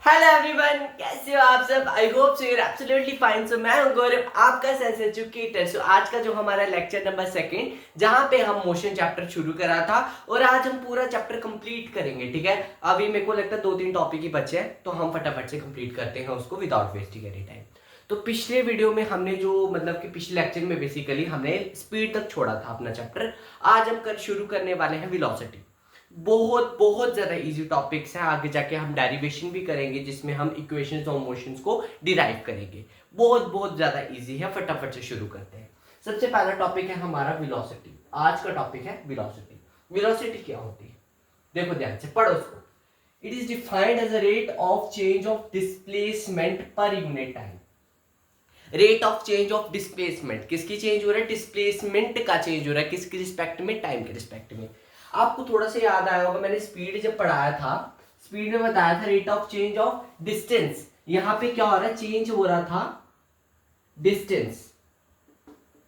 Hello everyone, कैसे हो आप सब। I hope so you are absolutely fine. So मैं हूं गौरव, आपका सेंस एजुकेटर। सो आज का जो हमारा लेक्चर नंबर सेकंड, जहां पे हम मोशन चैप्टर शुरू करा था और आज हम पूरा चैप्टर कंप्लीट करेंगे। ठीक है, अभी मेरे को लगता है 2-3 टॉपिक ही बचे हैं, तो हम फटाफट से कंप्लीट करते हैं उसको विदाउट वेस्टिंग एनी टाइम। तो पिछले वीडियो में हमने जो मतलब कि पिछले लेक्चर में बेसिकली हमने स्पीड तक छोड़ा था अपना चैप्टर। आज हम शुरू करने वाले हैं वेलोसिटी। बहुत बहुत ज्यादा इजी टॉपिक्स हैं, आगे जाके हम डेरिवेशन भी करेंगे जिसमें हम इक्वेशंस और मोशंस को डिराइव करेंगे। बहुत बहुत ज्यादा इजी है, फटाफट से शुरू करते हैं। सबसे पहला टॉपिक है हमारा वेलोसिटी। आज का टॉपिक है वेलोसिटी। वेलोसिटी क्या होती है, देखो ध्यान से पढ़ो उसको। It is defined as a rate of change of displacement per unit time. Rate of change of displacement, किसकी चेंज हो रहा है, डिस्प्लेसमेंट का चेंज हो रहा है, किसके रिस्पेक्ट में, टाइम के रिस्पेक्ट में। आपको थोड़ा सा याद आया होगा, मैंने स्पीड जब पढ़ाया था, स्पीड में बताया था rate of change of distance. यहां पे क्या हो रहा है, चेंज हो रहा था डिस्टेंस।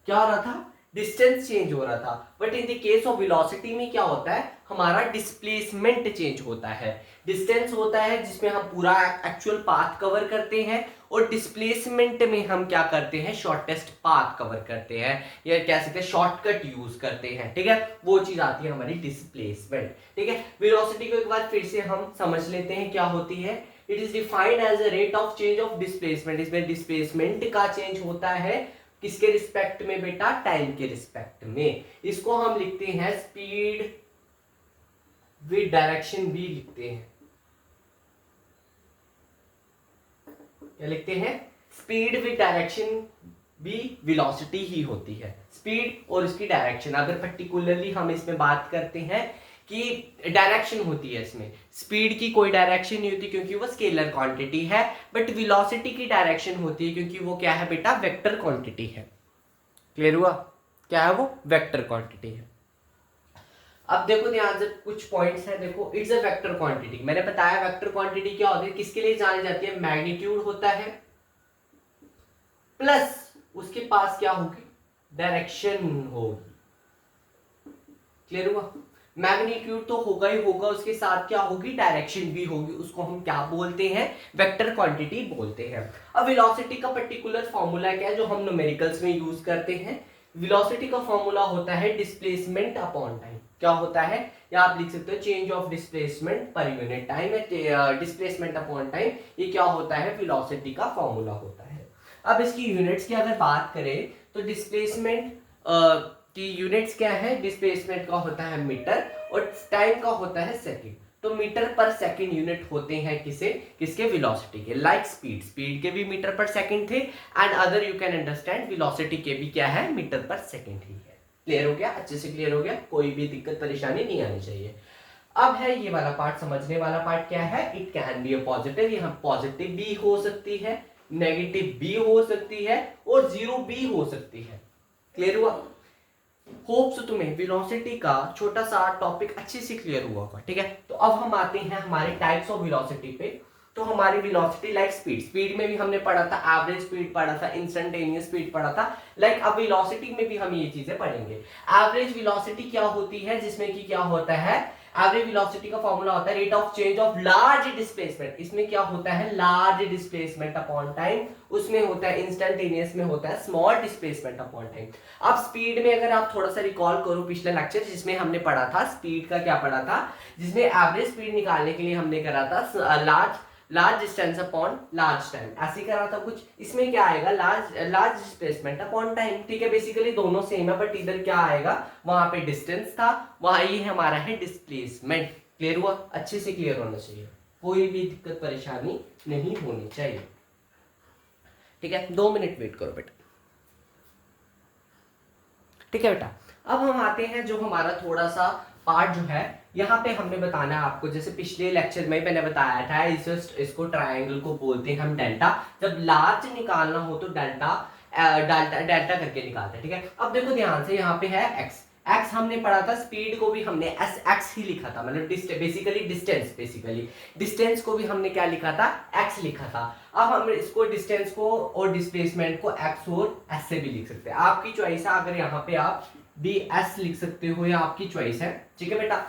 क्या हो रहा था, डिस्टेंस चेंज हो रहा था। But in the case of velocity में क्या होता है, हमारा डिस्प्लेसमेंट चेंज होता है। डिस्टेंस होता है जिसमें हम पूरा एक्चुअल पाथ कवर करते हैं, और डिस्प्लेसमेंट में हम क्या करते हैं, शॉर्टेस्ट पाथ कवर करते हैं, या कह सकते हैं शॉर्टकट यूज करते हैं। ठीक है, वो चीज आती है हमारी डिस्प्लेसमेंट। ठीक है, वेलोसिटी को एक बार फिर से हम समझ लेते हैं क्या होती है। It is defined as a rate of change of displacement. इसमें डिस्प्लेसमेंट का चेंज होता है किसके रिस्पेक्ट में बेटा, टाइम के रिस्पेक्ट में। इसको हम लिखते हैं स्पीड विद डायरेक्शन भी लिखते हैं। क्या लिखते हैं, स्पीड विद डायरेक्शन भी वेलोसिटी ही होती है। स्पीड और इसकी डायरेक्शन, अगर पर्टिकुलरली हम इसमें बात करते हैं कि डायरेक्शन होती है इसमें, स्पीड की कोई डायरेक्शन नहीं होती क्योंकि वो स्केलर क्वांटिटी है, बट वेलोसिटी की डायरेक्शन होती है क्योंकि वो क्या है बेटा, वेक्टर क्वांटिटी है। क्लियर हुआ, क्या है वो, वेक्टर क्वांटिटी है। अब देखो ध्यान से कुछ पॉइंट्स हैं, देखो इट्स अ वेक्टर क्वांटिटी। मैंने बताया वेक्टर क्वांटिटी क्या होती है, किसके लिए जानी जाती है, मैग्नीट्यूड होता है प्लस उसके पास क्या होगी, डायरेक्शन होगी। क्लियर हुआ, मैग्नीट्यूड तो होगा ही होगा, उसके साथ क्या होगी, डायरेक्शन भी होगी। उसको हम क्या बोलते हैं, वेक्टर क्वांटिटी बोलते हैं। अब वेलोसिटी का पर्टिकुलर फॉर्मूला क्या है जो हम न्यूमेरिकल्स में यूज करते हैं। वेलोसिटी का फॉर्मूला होता है डिस्प्लेसमेंट अपॉन टाइम। क्या होता है, या आप लिख सकते हो change of displacement per unit time, displacement upon time. ये क्या होता है, वेलोसिटी का फॉर्मूला होता है। अब इसकी यूनिट्स की अगर बात करें तो डिस्प्लेसमेंट की यूनिट्स क्या है, डिस्प्लेसमेंट का होता है मीटर और टाइम का होता है सेकंड। तो मीटर पर सेकंड यूनिट होते हैं किसे, किसके, वेलोसिटी के। लाइक स्पीड, स्पीड के भी मीटर पर सेकंड थे, and other you can understand velocity के भी क्या है, मीटर पर सेकंड ही है। क्लियर हो गया, अच्छे से क्लियर हो गया, कोई भी दिक्कत परेशानी नहीं आनी चाहिए। अब है ये वाला पार्ट, समझने वाला पार्ट क्या है, it can be a positive. यहाँ पॉजिटिव भी हो सकती है, नेगेटिव भी हो सकती है, और जीरो भी हो सकती है। क्लियर हुआ, होप्स तुम्हें वेलोसिटी का छोटा सा टॉपिक अच्छे से क्लियर हुआ होगा। ठीक है, तो अब हम आते हैं हमारे टाइप्स ऑफ वेलोसिटी पे। तो हमारी वेलोसिटी लाइक स्पीड, स्पीड में भी हमने पढ़ा था, एवरेज स्पीड पढ़ा था, इंस्टेंटेनियस स्पीड पढ़ा था। लाइक अब वेलोसिटी में भी हम ये चीजें पढ़ेंगे। एवरेज वेलोसिटी क्या होती है, जिसमें कि क्या होता है, एवरेज वेलोसिटी का फॉर्मूला होता है rate of change of large displacement. इसमें क्या होता है, लार्ज डिस्प्लेसमेंट अपॉन टाइम। उसमें होता है इंस्टेंटेनियस में होता है स्मॉल डिस्प्लेसमेंट अपॉन टाइम। अब स्पीड में अगर आप थोड़ा सा रिकॉल करो पिछला लेक्चर जिसमें हमने पढ़ा था, स्पीड का क्या पढ़ा था, जिसमें एवरेज स्पीड निकालने के लिए हमने करा था large distance upon large time, ऐसे करा था कुछ। इसमें क्या आएगा, लार्ज डिस्प्लेसमेंट अपॉन टाइम। ठीक है, बेसिकली दोनों सेम है, बट इधर क्या आएगा, वहां पे डिस्टेंस था, वहां ये हमारा है डिस्प्लेसमेंट। क्लियर हुआ, अच्छे से क्लियर होना चाहिए, कोई भी दिक्कत परेशानी नहीं होनी चाहिए। ठीक है, 2 मिनट वेट करो बेटा। ठीक है बेटा, अब हम आते हैं जो हमारा थोड़ा सा पार्ट जो है, यहाँ पे हमने बताना है आपको, जैसे पिछले लेक्चर में मैंने बताया था, इसको ट्रायंगल को बोलते हैं हम डेल्टा। जब लार्ज निकालना हो तो डेल्टा डेल्टा डेल्टा करके निकालते हैं। ठीक है, अब देखो ध्यान से, यहाँ पे है एक्स। एक्स हमने पढ़ा था, स्पीड को भी हमने एस एक्स ही लिखा था, मतलब बेसिकली डिस्टेंस को भी हमने क्या लिखा था, एक्स लिखा था। अब हम इसको डिस्टेंस को और डिस्प्लेसमेंट को एक्स और एस से भी लिख सकते हैं, आपकी चॉइस है। अगर यहाँ पे आप डी एस लिख सकते हो, या आपकी चॉइस है। ठीक है बेटा,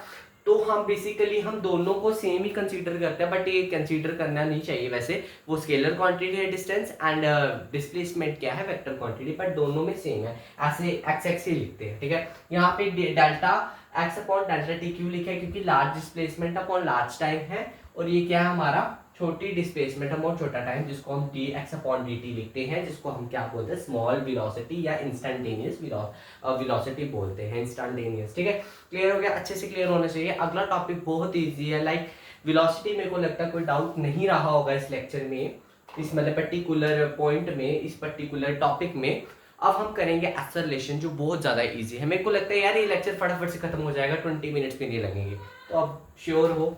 तो हम बेसिकली हम दोनों को सेम ही कंसीडर करते हैं, बट ये कंसीडर करना नहीं चाहिए वैसे। वो स्केलर क्वांटिटी है डिस्टेंस, एंड डिस्प्लेसमेंट क्या है वेक्टर क्वांटिटी, बट दोनों में सेम है, ऐसे एक्स एक्स ही लिखते हैं, ठीक है। यहाँ पे delta x upon delta T क्यों लिखा है, क्योंकि large displacement upon large time है, और ये क्या है हमारा छोटी डिस्प्लेसमेंट अपॉन छोटा टाइम, जिसको हम D x upon D T लिखते हैं, जिसको हम क्या बोलते हैं स्मॉल वेलोसिटी या इंस्टेंटेनियस वेलोसिटी बोलते हैं, इंस्टेंटेनियस, ठीक है। क्लियर हो गया, अच्छे से क्लियर होना चाहिए। अगला टॉपिक बहुत ईजी है, लाइक वेलोसिटी, मेरे को लगता है कोई डाउट नहीं रहा होगा इस लेक्चर में, इस मतलब पर्टिकुलर पॉइंट में, इस पर्टिकुलर टॉपिक में। अब हम करेंगे एक्सेलरेशन, जो बहुत ज़्यादा इजी है। मेरे को लगता है यार ये लेक्चर फटाफट से खत्म हो जाएगा, 20 मिनट्स भी नहीं लगेंगे, तो अब श्योर हो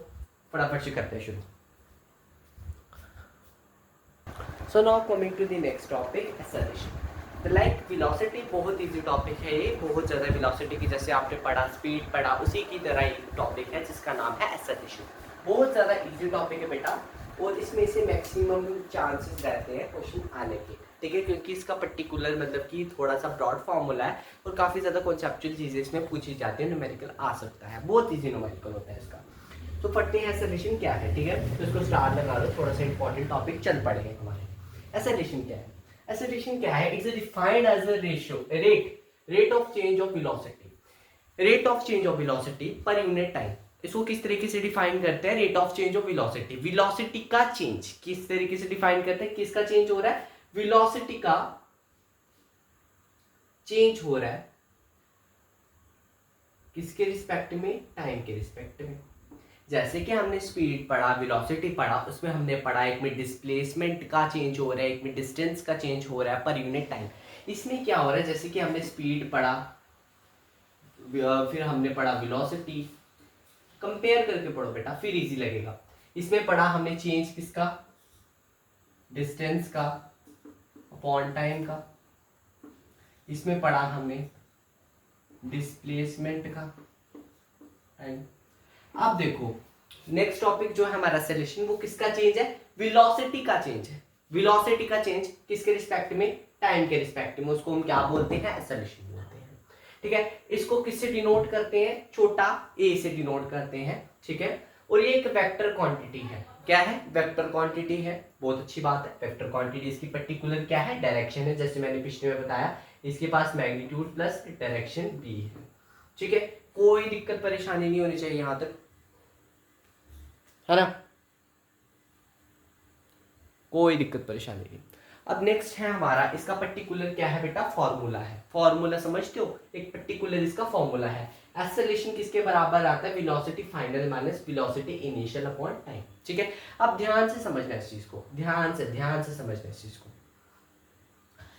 फटाफट से करते हैं शुरू। So now coming to the next topic, acceleration. तो लाइक वेलोसिटी बहुत इजी टॉपिक है, ये बहुत ज़्यादा वेलोसिटी की जैसे आपने पढ़ा स्पीड पढ़ा उसी की तरह एक टॉपिक है जिसका नाम है एक्सेलरेशन। बहुत ज़्यादा इजी टॉपिक है बेटा, और इसमें से मैक्सिमम चांसेस रहते हैं क्वेश्चन आने के, ठीक है, क्योंकि इसका पर्टिकुलर मतलब कि थोड़ा सा ब्रॉड फॉर्मूला है और काफ़ी ज़्यादा कॉन्सेप्चुअल चीज़ें इसमें पूछी जाती है, न्यूमेरिकल आ सकता है, बहुत ईजी न्यूमेरिकल होता है इसका। तो पढ़ते हैं एक्सेलरेशन क्या है, ठीक है, तो इसको स्टार लगा दो, थोड़ा सा इंपॉर्टेंट टॉपिक चल पड़ेगा हमारे। एक्सेलरेशन क्या है, एक्सेलरेशन क्या है, it's defined as a ratio rate of change of velocity, rate of change of velocity per unit time. इसको किस तरीके से डिफाइन करते हैं, rate of change of velocity, velocity का चेंज किस तरीके से डिफाइन करते हैं, किसका चेंज हो रहा है, वेलोसिटी का चेंज हो रहा है, किसके रिस्पेक्ट में, टाइम के रिस्पेक्ट में। जैसे कि हमने स्पीड पढ़ा, वेलोसिटी पढ़ा, उसमें हमने पढ़ा एक में डिस्प्लेसमेंट का चेंज हो रहा है, एक में डिस्टेंस का चेंज हो रहा है पर यूनिट टाइम। इसमें क्या हो रहा है, जैसे कि हमने स्पीड पढ़ा, फिर हमने पढ़ा वेलोसिटी, कंपेयर करके पढ़ो बेटा फिर इजी लगेगा। इसमें पढ़ा हमने चेंज किसका, डिस्टेंस का अपॉन टाइम का, इसमें पढ़ा हमने डिस्प्लेसमेंट का टाइम। अब देखो नेक्स्ट टॉपिक जो है हमारा एक्सेलरेशन, वो किसका चेंज है, वेलोसिटी का चेंज है, वेलोसिटी का चेंज किसके रिस्पेक्ट में, टाइम के रिस्पेक्ट में, उसको हम क्या बोलते हैं, एक्सेलरेशन बोलते हैं, ठीक है। इसको किससे डिनोट करते हैं, छोटा ए से डिनोट करते हैं, ठीक है। और ये एक वेक्टर क्वांटिटी है, क्या है, वेक्टर क्वांटिटी है, बहुत अच्छी बात है। वेक्टर क्वांटिटी इसकी पर्टिकुलर क्या है, डायरेक्शन है, जैसे मैंने पिछले में बताया, इसके पास मैग्नीट्यूड प्लस डायरेक्शन बी है, ठीक है। कोई दिक्कत परेशानी नहीं होनी चाहिए यहां तक, है ना, कोई दिक्कत परेशानी नहीं। अब नेक्स्ट है हमारा, इसका पर्टिकुलर क्या है बेटा, फॉर्मूला है, फॉर्मूला समझते हो, एक पर्टिकुलर इसका फॉर्मूला है। एक्सेलरेशन किसके बराबर आता है, velocity final minus velocity initial upon time, ठीक है। अब ध्यान से समझना इस चीज को, ध्यान से समझना इस चीज को,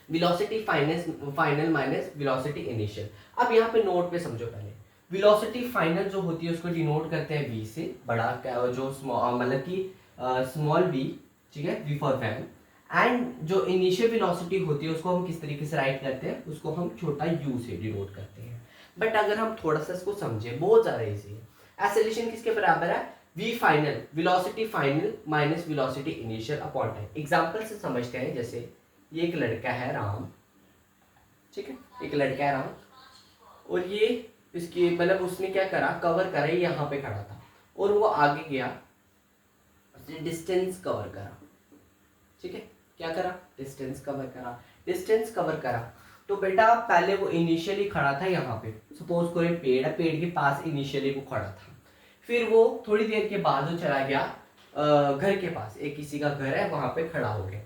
velocity final minus velocity initial. अब यहाँ पे नोट पे समझो पहले, वेलोसिटी फाइनल जो होती है उसको डिनोट करते हैं v से, बड़ा क्या जो मतलब कि स्मॉल v, ठीक है, v फॉर वैन, एंड जो इनिशियल वेलोसिटी होती है उसको हम किस तरीके से राइट करते हैं, उसको हम छोटा u से डिनोट करते हैं। बट अगर हम थोड़ा सा इसको समझे, बहुत ज्यादा इजी है। एक्सेलरेशन किसके बराबर है, v final velocity final minus velocity initial upon time. Example से समझते हैं, जैसे ये एक लड़का है राम, ठीक है, एक लड़का है राम, और ये इसकी मतलब उसने क्या करा, कवर करा, यहाँ पे खड़ा था और वो आगे गया, उसने डिस्टेंस कवर करा, ठीक है, क्या करा, डिस्टेंस कवर करा, डिस्टेंस कवर करा। तो बेटा पहले वो इनिशियली खड़ा था यहाँ पे, सपोज कोई पेड़ है, पेड़ के पास इनिशियली वो खड़ा था, फिर वो थोड़ी देर के बाद वो चला गया घर के पास, एक किसी का घर है वहां पे खड़ा हो गया,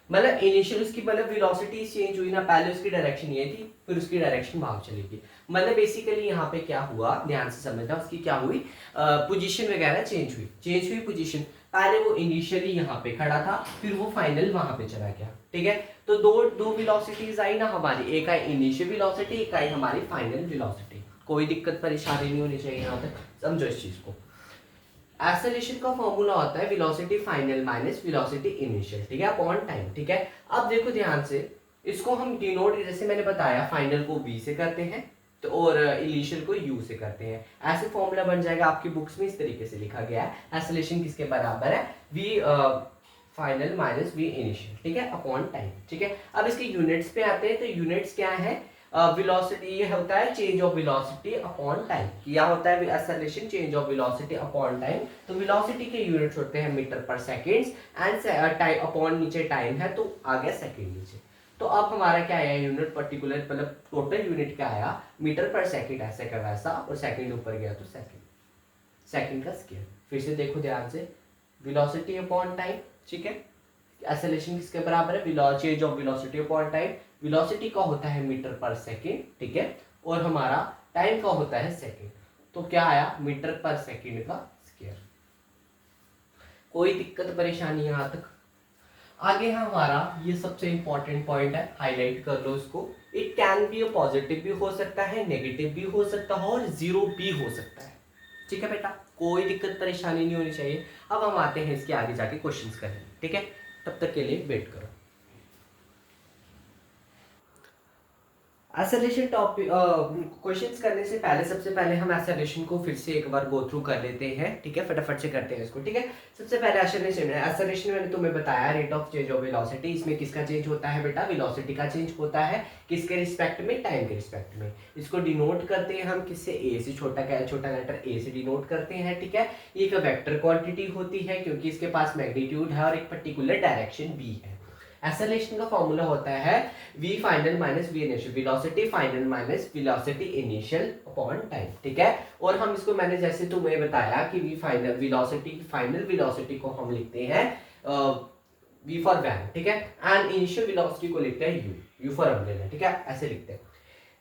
मतलब इनिशियल उसकी मतलब वेलोसिटी चेंज हुई ना, पहले उसकी डायरेक्शन ये थी, फिर उसकी डायरेक्शन वहां चली गई, मतलब बेसिकली यहाँ पे क्या हुआ, ध्यान से समझना, उसकी क्या हुई, पोजीशन वगैरह चेंज हुई पोजीशन, पहले वो इनिशियली यहाँ पे खड़ा था, फिर वो फाइनल वहां पे चला गया, ठीक है। तो दो वेलोसिटीज आई ना हमारी, एक आई इनिशियल वेलोसिटी, एक आई हमारी फाइनल वेलोसिटी। कोई दिक्कत परेशानी नहीं होनी चाहिए यहाँ तक, समझो इस चीज को। एक्सेलरेशन का फॉर्मूला होता है velocity final minus velocity initial, ठीक है, अपॉन टाइम, ठीक है। अब देखो ध्यान से, इसको हम डिनोट जैसे मैंने बताया, फाइनल को v से करते हैं तो और इनिशियल को u से करते हैं, ऐसे फॉर्मूला बन जाएगा। आपकी बुक्स में इस तरीके से लिखा गया है, एक्सेलरेशन किसके बराबर है, v final minus v initial, ठीक है, अपॉन टाइम, ठीक है। अब इसके यूनिट्स पे आते हैं, तो यूनिट्स क्या है, वेलोसिटी ये होता है change of velocity upon time. क्या होता है acceleration? Change of velocity upon time. तो वेलोसिटी के यूनिट्स होते हैं मीटर पर सेकेंड एंड टाइम अपॉन नीचे टाइम है तो आ गया सेकेंड नीचे। तो अब हमारा क्या आया यूनिट पर्टिकुलर, मतलब टोटल यूनिट क्या आया? मीटर पर सेकेंड ऐसे का वैसा, और सेकेंड ऊपर गया तो सेकेंड का स्क्वायर। फिर से देखो ध्यान से, वेलोसिटी अपॉन टाइम, ठीक है। एक्सेलरेशन किसके बराबर है? Change of velocity upon time. Velocity का होता है मीटर पर सेकेंड, ठीक है, और हमारा टाइम का होता है सेकेंड। तो क्या आया? मीटर पर सेकेंड का स्क्वायर। कोई दिक्कत परेशानी यहाँ तक? आगे है हमारा ये सबसे इंपॉर्टेंट पॉइंट है, हाईलाइट कर लो इसको। It can be a positive भी हो सकता है, नेगेटिव भी हो सकता है, और जीरो भी हो सकता है, ठीक है बेटा। कोई दिक्कत परेशानी नहीं होनी चाहिए। अब हम आते हैं इसके आगे जाके क्वेश्चंस करेंगे, ठीक है। तब तक के लिए वेट करो। एक्सेलरेशन टॉपिक क्वेश्चंस करने से पहले सबसे पहले हम एक्सेलरेशन को फिर से एक बार गो थ्रू कर लेते हैं, ठीक है। फटाफट से करते हैं इसको, ठीक है। सबसे पहले एक्सेलरेशन मैंने तुम्हें बताया rate of change of velocity. इसमें किसका चेंज होता है बेटा? वेलोसिटी का चेंज होता है। किसके रिस्पेक्ट में? टाइम के रिस्पेक्ट में। इसको डिनोट करते हैं हम किससे? ए से। छोटा लेटर ए से डिनोट करते हैं, ठीक है। ये एक वेक्टर क्वांटिटी होती है क्योंकि इसके पास मैग्नीट्यूड है और एक पर्टिकुलर डायरेक्शन बी है। एक्सेलरेशन का फॉर्मूला होता है v final minus v initial, velocity final minus velocity initial upon time, ठीक है। और हम इसको, मैंने जैसे तुम्हें बताया कि v final velocity, final velocity को हम लिखते हैं v फॉर वैन, ठीक है, एंड इनिशियल वेलोसिटी को लिखते हैं u फॉर अम्ब्रेला, ठीक है, ऐसे लिखते हैं।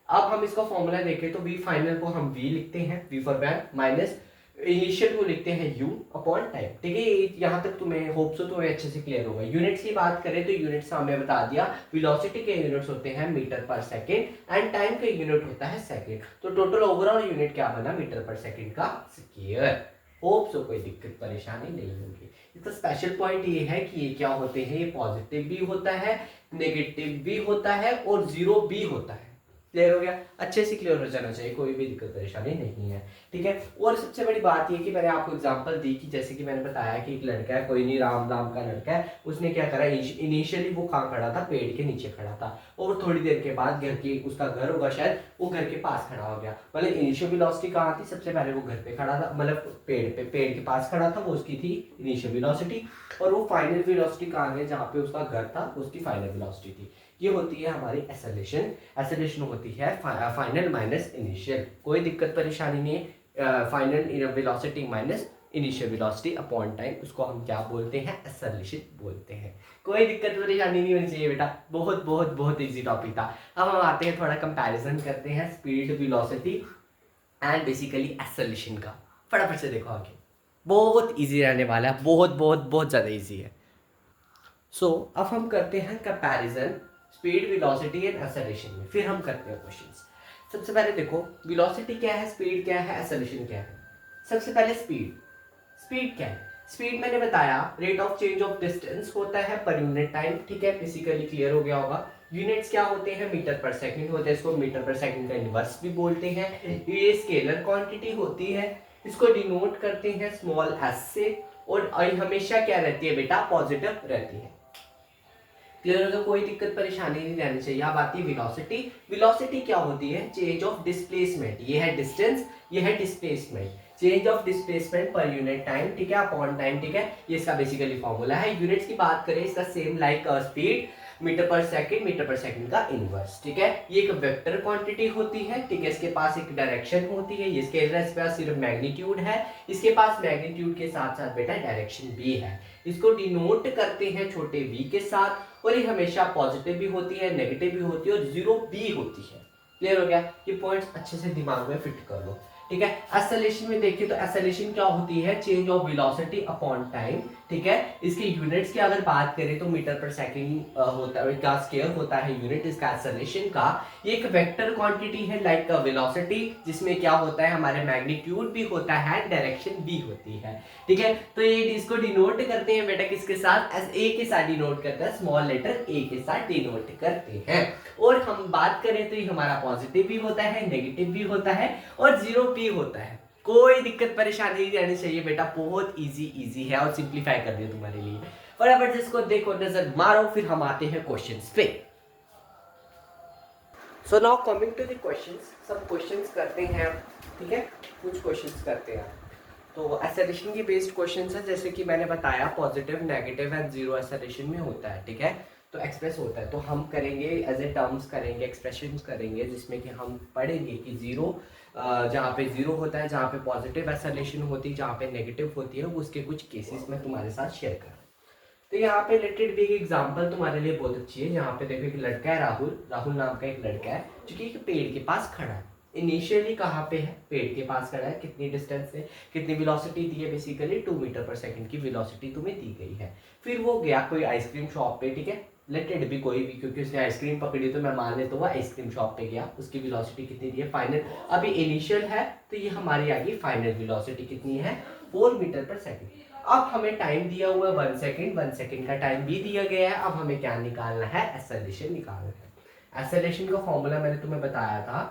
अब हम इसका फॉर्मूला देखें तो v फाइनल को हम v लिखते हैं, v for van, minus initial को लिखते हैं u अपॉन टाइम, ठीक है। यहाँ तक तुम्हें होप सो तुम्हें अच्छे से क्लियर होगा। यूनिट्स की बात करें तो यूनिट्स हमने बता दिया, वेलोसिटी के यूनिट्स होते हैं मीटर पर सेकेंड एंड टाइम का यूनिट होता है सेकेंड। तो टोटल ओवरऑल यूनिट क्या बना? मीटर पर सेकेंड का स्क्वायर। होप सो कोई दिक्कत परेशानी नहीं होगी। इसका स्पेशल पॉइंट ये है कि ये क्या होते हैं? ये पॉजिटिव भी होता है, नेगेटिव भी होता है, और जीरो भी होता है। क्लियर हो गया? अच्छे से क्लियर हो जाना चाहिए, कोई भी दिक्कत परेशानी नहीं है, ठीक है। और सबसे बड़ी बात ये कि मैंने आपको एग्जांपल दी कि जैसे कि मैंने बताया कि एक लड़का है, कोई नहीं, राम नाम का लड़का है, उसने क्या करा, इनिशियली वो कहाँ खड़ा था? पेड़ के नीचे खड़ा था, और थोड़ी देर के बाद घर की, उसका घर होगा शायद, वो घर के पास खड़ा हो गया। मतलब इनिशियल वेलोसिटी कहाँ थी? सबसे पहले वो घर पे खड़ा था, मतलब पेड़ के पास खड़ा था, वो उसकी थी इनिशियल वेलोसिटी, और वो फाइनल वेलोसिटी कहाँ गई? जहाँ पे उसका घर था उसकी फाइनल वेलोसिटी थी। ये होती है हमारी एक्सेलरेशन। एक्सेलरेशन होती है फाइनल माइनस इनिशियल। कोई दिक्कत परेशानी नहीं है। Final velocity minus initial velocity upon time, उसको हम क्या बोलते हैं? एक्सेलरेशन बोलते हैं। कोई दिक्कत परेशानी नहीं होनी चाहिए बेटा, बहुत बहुत बहुत इजी टॉपिक था। अब हम आते हैं, थोड़ा कंपैरिजन करते हैं speed, velocity and basically acceleration का। फटाफट से देखो आगे, बहुत इजी रहने वाला है, बहुत बहुत बहुत ज़्यादा इजी है। सो अब हम करते हैं comparison speed, velocity and acceleration में। फिर हम करते हैं क्वेश्चंस। सबसे पहले देखो, वेलोसिटी क्या है, स्पीड क्या है, एक्सेलरेशन क्या है। सबसे पहले स्पीड क्या है? स्पीड मैंने बताया rate of change of distance होता है पर यूनिट टाइम, ठीक है, बेसिकली क्लियर हो गया होगा। यूनिट्स क्या होते हैं? मीटर पर सेकंड होते हैं, इसको मीटर पर सेकंड का इनवर्स भी बोलते हैं। ये स्केलर क्वांटिटी होती है, इसको डिनोट करते हैं स्मॉल एस से, और हमेशा क्या रहती है बेटा? पॉजिटिव रहती है। क्लियर हो? तो कोई दिक्कत परेशानी नहीं रहनी चाहिए। अब आती है वेलोसिटी। वेलोसिटी क्या होती है? Change of displacement. ये है डिस्टेंस, ये है displacement. Change of displacement per unit time, ठीक है, अपॉन टाइम, ठीक है, ये इसका बेसिकली फॉर्मूला है। यूनिट्स की बात करें, इसका सेम लाइक स्पीड, मीटर पर सेकंड का इनवर्स, ठीक है। ये एक वेक्टर क्वांटिटी होती है, ठीक है, इसके पास एक डायरेक्शन होती है, ये स्केलर, इसके पास सिर्फ मैग्नीट्यूड है, इसके पास मैग्नीट्यूड के साथ साथ बेटा डायरेक्शन भी है। इसको डिनोट करते हैं छोटे v के साथ, और ये हमेशा पॉजिटिव भी होती है, नेगेटिव भी होती है, और जीरो भी होती है। क्लियर हो गया? ये पॉइंट्स अच्छे से दिमाग में फिट कर लो, ठीक है। एक्सेलरेशन में देखिए तो एक्सेलरेशन क्या होती है? Change of velocity upon time, ठीक है। इसके यूनिट्स की अगर बात करें तो मीटर पर सेकंड होता है, का स्क्वायर होता है यूनिट इसका एक्सेलरेशन का। ये एक वेक्टर क्वांटिटी है लाइक वेलोसिटी, जिसमें क्या होता है? हमारे मैग्नीट्यूड भी होता है, डायरेक्शन भी होती है, ठीक है। तो ये इसको डिनोट करते हैं बेटा किसके साथ? ए के साथ डिनोट करते हैं, स्मॉल लेटर ए के साथ डिनोट करते हैं। और हम बात करें तो ये हमारा पॉजिटिव भी होता है, नेगेटिव भी होता है, और जीरो भी होता है। कोई दिक्कत परेशानी नहीं रहनी चाहिए बेटा, बहुत इजी है, और सिंप्लीफाई कर दिया तुम्हारे लिए। फटाफट इसको देखो, नजर मारो, फिर हम आते हैं क्वेश्चंस पे। So now coming to the questions, सब क्वेश्चंस करते हैं, ठीक है, कुछ क्वेश्चंस करते हैं। तो एसेलेशन की बेस्ड क्वेश्चंस है, जैसे कि मैंने बताया positive, negative and zero acceleration में होता है, ठीक है, तो एक्सप्रेस होता है। तो हम करेंगे एज ए टर्म्स करेंगे, एक्सप्रेशंस करेंगे, जिसमें कि हम पढ़ेंगे कि जीरो, जहाँ पे जीरो होता है, जहाँ पे पॉजिटिव एसेलेशन होती है, जहाँ पे नेगेटिव होती है, उसके कुछ केसेस मैं तुम्हारे साथ शेयर कर रहा हूँ। तो यहाँ पे लेटेड भी एक एग्जांपल तुम्हारे लिए बहुत अच्छी है। यहाँ पे देखो एक लड़का है, राहुल, राहुल नाम का एक लड़का है, जो कि एक पेड़ के पास खड़ा है। इनिशियली कहाँ पे है, पेड़ के पास खड़ा है, कितनी डिस्टेंस से, कितनी वेलोसिटी दी है, बेसिकली 2 मीटर पर सेकंड की वेलोसिटी तुम्हें दी गई है। फिर वो गया कोई आइसक्रीम शॉप पे, ठीक है, लेटेड भी कोई भी, क्योंकि उसने आइसक्रीम पकड़ी तो मैं मान लेता हूँ वो आइसक्रीम शॉप पे गया, उसकी वेलोसिटी कितनी दी है, फाइनल, अभी इनिशियल है तो ये हमारी आ गई फाइनल वेलोसिटी कितनी है, 4 मीटर पर सेकंड। अब हमें टाइम दिया हुआ है 1 सेकंड, 1 सेकंड का टाइम भी दिया गया है। अब हमें क्या निकालना है, एक्सेलरेशन निकालना है। एक्सेलरेशन का फॉर्मूला मैंने तुम्हें बताया था,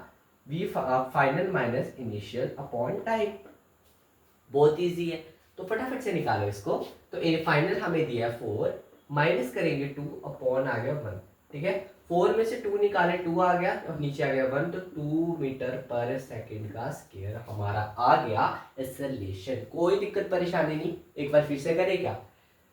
V final minus initial upon time, बहुत इजी है, तो फटाफट से निकालो इसको। तो ए फाइनल हमें दिया है 4, माइनस करेंगे 2, अपॉन आ गया 1, ठीक है, 4 में से 2 निकाले, 2 आ गया और नीचे आ गया 1, तो 2 मीटर पर सेकंड का स्क्वायर हमारा आ गया एक्सेलरेशन। कोई दिक्कत परेशानी नहीं, एक बार फिर से करें क्या,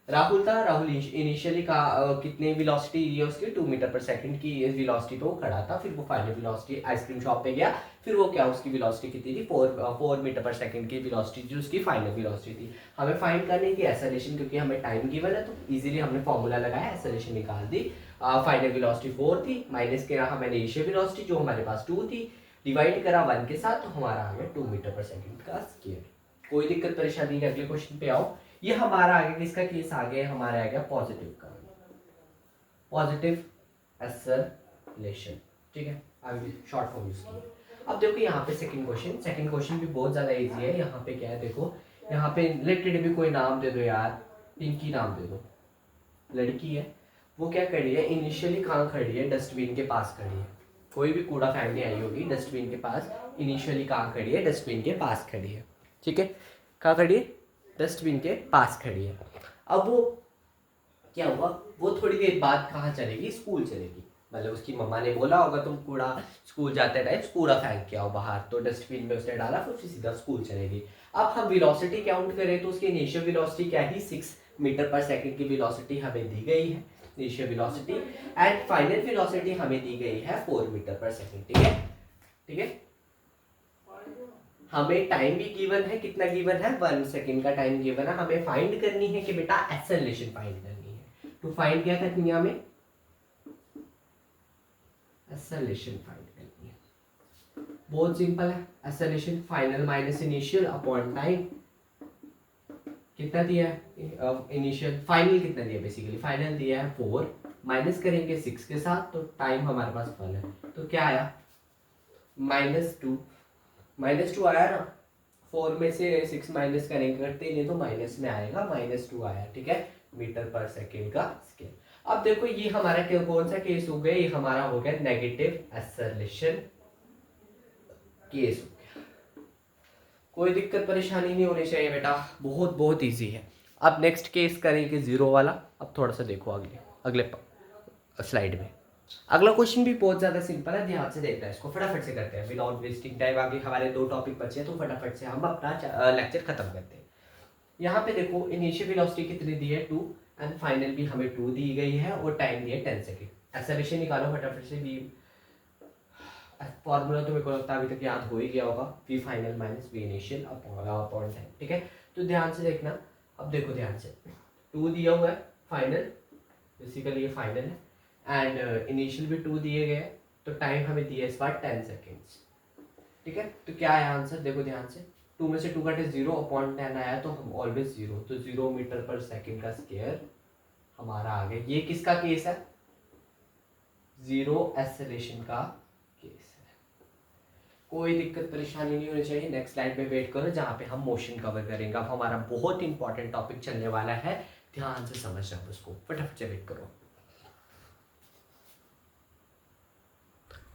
राहुल था, राहुल इनिशियली का कितने वेलोसिटी दी है उसकी, 2 मीटर पर सेकंड की वेलोसिटी पे वो खड़ा था, फिर वो फाइनल वेलोसिटी आइसक्रीम शॉप पे गया, फिर वो क्या, उसकी वेलोसिटी कितनी थी, 4 मीटर पर सेकंड की वेलोसिटी जो उसकी फाइनल वेलोसिटी थी। हमें फाइंड करनी थी एक्सेलरेशन, क्योंकि हमें टाइम गिवन है, तो इजीली हमने फॉर्मूला लगाया, एक्सेलरेशन निकाल दी। फाइनल वेलोसिटी 4 थी, माइनस किया हमें इनिशियल वेलोसिटी जो हमारे पास 2 थी, डिवाइड करा 1 के साथ, तो हमारा आ गया 2 मीटर पर सेकंड का स्क्वायर। कोई दिक्कत परेशानी नहीं, अगले क्वेश्चन पे आओ। ये हमारा आगे किसका केस आ गया, हमारा आ गया पॉजिटिव का, पॉजिटिव एक्सेलरेशन, ठीक है, आगे शॉर्ट फॉर्म यूज किया। अब देखो यहाँ पे सेकंड क्वेश्चन भी बहुत ज्यादा इजी है। यहाँ पे क्या है, देखो यहाँ पे रिलेटेड भी कोई नाम दे दो यार, पिंकी नाम दे दो, लड़की है, वो क्या खड़ी है, इनिशियली कहाँ खड़ी है, डस्टबिन के पास खड़ी है, कोई भी कूड़ा फेंकने आई होगी डस्टबिन के पास, इनिशियली कहाँ खड़ी है, डस्टबिन के पास खड़ी है, ठीक है, कहाँ खड़ी है, डस्टबिन के पास खड़ी है। अब वो क्या हुआ, वो थोड़ी देर बाद कहाँ चलेगी, स्कूल चलेगी, मतलब उसकी मम्मा ने बोला होगा तुम कूड़ा स्कूल जाते टाइम कूड़ा फेंक के आओ बाहर, तो डस्टबिन में उसने डाला, फिर सीधा स्कूल चलेगी। अब हम वेलोसिटी काउंट करें तो उसकी इनिशियल वेलोसिटी क्या है, 6 मीटर पर सेकंड की वेलोसिटी हमें दी गई है, initial velocity, and final velocity हमें दी गई है 4 मीटर पर सेकंड, ठीक है, ठीक है। हमें टाइम भी गिवन है, कितना गिवन है, 1 सेकंड का टाइम गिवन है। हमें फाइंड करनी है कि बेटा एक्सेलरेशन फाइंड करनी है, तो फाइंड क्या करनी है हमें, एक्सेलरेशन फाइंड करनी है, बहुत सिंपल है। Acceleration final minus initial upon time, कितना दिया है इनिशियल, फाइनल कितना दिया, बेसिकली फाइनल दिया है 4, माइनस करेंगे 6 के साथ, तो टाइम हमारे पास 1 है, तो क्या आया, -2, -2 आया ना, 4 में से 6 माइनस करेंगे, करते नहीं तो माइनस में आएगा, -2 आया, ठीक है, मीटर पर सेकेंड का स्केल। अब देखो ये हमारा कौन सा केस हो गया, ये हमारा हो गया नेगेटिव एक्सेलरेशन केस हो गया। कोई दिक्कत परेशानी नहीं होनी चाहिए बेटा, बहुत बहुत इजी है। अब नेक्स्ट केस करेंगे जीरो वाला। अब थोड़ा सा देखो अगले अगले स्लाइड में, अगला क्वेश्चन भी बहुत ज़्यादा सिंपल है, ध्यान से देखना है इसको, फटाफट से करते हैं विदाउट वेस्टिंग टाइम। आगे हमारे 2 टॉपिक बचे हैं, तो फटाफट से हम अपना लेक्चर खत्म करते हैं। यहाँ पे देखो इनिशियल वेलोसिटी कितनी दी है, 2, एंड फाइनल भी हमें 2 दी गई है, और टाइम दी है 10 सेकेंड। एक्सेलरेशन निकालो फटाफट से, वी फॉर्मूला तो मेरे को लगता है अभी तक याद हो ही गया होगा, V final minus V initial upon time, ठीक है। तो ध्यान से देखना, अब देखो ध्यान से, 2 दिया हुआ है फाइनल, बेसिकली ये फाइनल है, एंड इनिशियल भी 2 दिए गए, तो टाइम हमें दिया इस बार 10 सेकेंड्स, ठीक है। तो क्या है आंसर, देखो ध्यान से, 2 में से 2 काटे 0 अपॉन 10 आया, तो हम ऑलवेज 0, तो 0 मीटर पर सेकेंड का स्क्वायर हमारा आ गया। ये किसका केस है, जीरो एक्सेलरेशन का केस है। कोई दिक्कत परेशानी नहीं होनी चाहिए। नेक्स्ट स्लाइड पे वेट करो, जहाँ पे हम मोशन कवर करेंगे। अब हमारा बहुत इंपॉर्टेंट टॉपिक चलने वाला है, ध्यान से समझना उसको, फटाफट से वेट करो।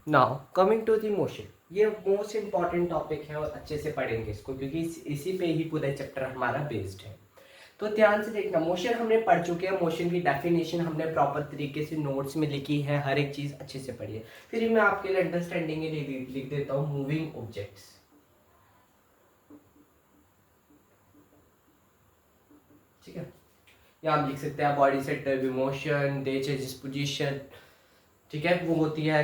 Now coming to the motion, ये मोस्ट इंपॉर्टेंट टॉपिक है और अच्छे से पढ़ेंगे इसको, क्योंकि इसी पे ही पूरा चैप्टर हमारा बेस्ड है। तो ध्यान से देखना, मोशन हमने पढ़ चुके हैं, मोशन की डेफिनेशन हमने प्रॉपर तरीके से नोट्स में लिखी है, हर एक चीज़ अच्छे से पढ़ी है। फिर मैं आपके लिए अंडरस्टैंडिंग के लिए लिख देता हूँ मूविंग ऑब्जेक्ट्स। ठीक है, या हम लिख सकते हैं बॉडी सेट मोशन, दे चेंजेस पोजीशन। ठीक है, वो होती है